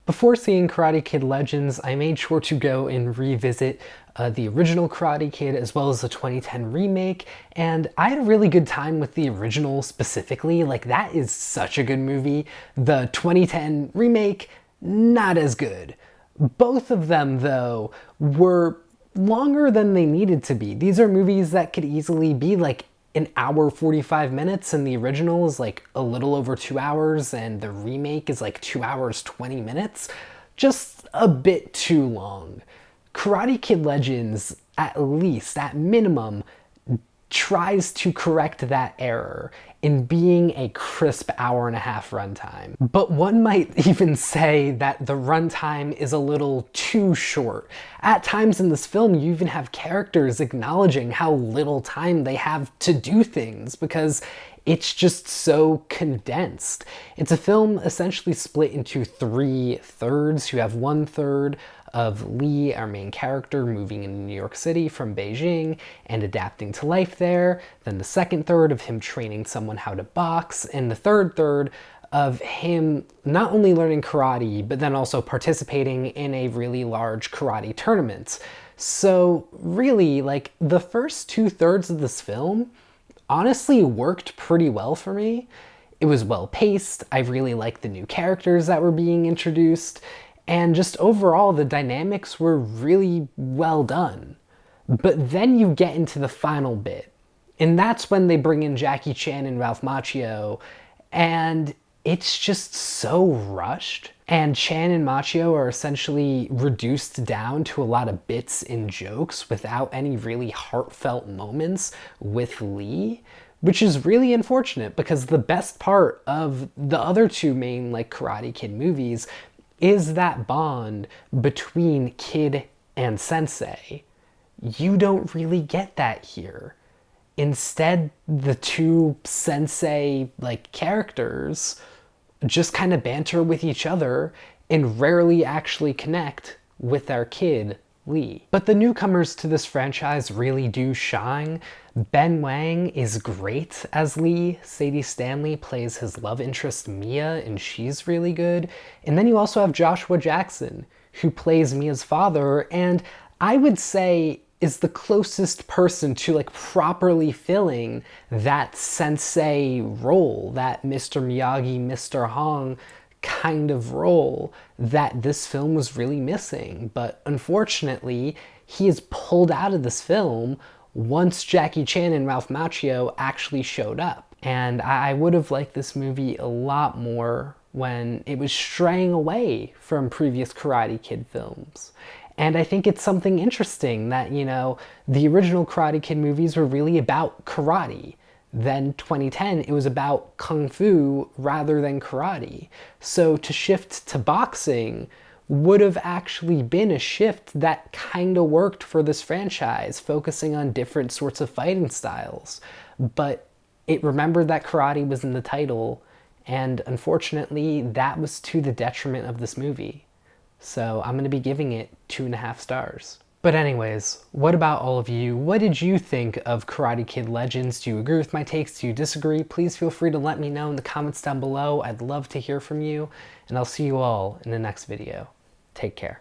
Before seeing Karate Kid Legends, I made sure to go and revisit the original Karate Kid as well as the 2010 remake, and I had a really good time with the original specifically. Like, that is such a good movie. The 2010 remake, not as good. Both of them, though, were longer than they needed to be. These are movies that could easily be like an hour 45 minutes, and the original is like a little over 2 hours, and the remake is like 2 hours 20 minutes. Just a bit too long. Karate Kid Legends, at least, at minimum, tries to correct that error in being a crisp hour-and-a-half runtime. But one might even say that the runtime is a little too short. At times in this film, you even have characters acknowledging how little time they have to do things because it's just so condensed. It's a film essentially split into 3 thirds. You have 1/3 of Lee, our main character, moving into New York City from Beijing and adapting to life there. Then the 2nd third of him training someone how to box, and the 3rd third of him not only learning karate, but then also participating in a really large karate tournament. So really, like, the first 2/3 of this film honestly worked pretty well for me. It was well paced, I really liked the new characters that were being introduced, and just overall the dynamics were really well done. But then you get into the final bit, and that's when they bring in Jackie Chan and Ralph Macchio, and it's just so rushed. And Chan and Macchio are essentially reduced down to a lot of bits and jokes without any really heartfelt moments with Lee, which is really unfortunate because the best part of the other 2 main like Karate Kid movies is that bond between kid and sensei. You don't really get that here. Instead, the 2 sensei like characters just kind of banter with each other and rarely actually connect with our kid, Lee. But the newcomers to this franchise really do shine. Ben Wang is great as Lee. Sadie Stanley plays his love interest Mia, and she's really good. And then you also have Joshua Jackson, who plays Mia's father, and I would say is the closest person to like properly filling that sensei role, that Mr. Miyagi, Mr. Hong kind of role that this film was really missing. But unfortunately, he is pulled out of this film once Jackie Chan and Ralph Macchio actually showed up. And I would have liked this movie a lot more when it was straying away from previous Karate Kid films. And I think it's something interesting that, you know, the original Karate Kid movies were really about karate. Then 2010, it was about kung fu rather than karate. So to shift to boxing would have actually been a shift that kind of worked for this franchise, focusing on different sorts of fighting styles. But it remembered that karate was in the title, and unfortunately, that was to the detriment of this movie. So I'm going to be giving it 2.5 stars. But anyways, what about all of you? What did you think of Karate Kid Legends? Do you agree with my takes? Do you disagree? Please feel free to let me know in the comments down below. I'd love to hear from you, and I'll see you all in the next video. Take care.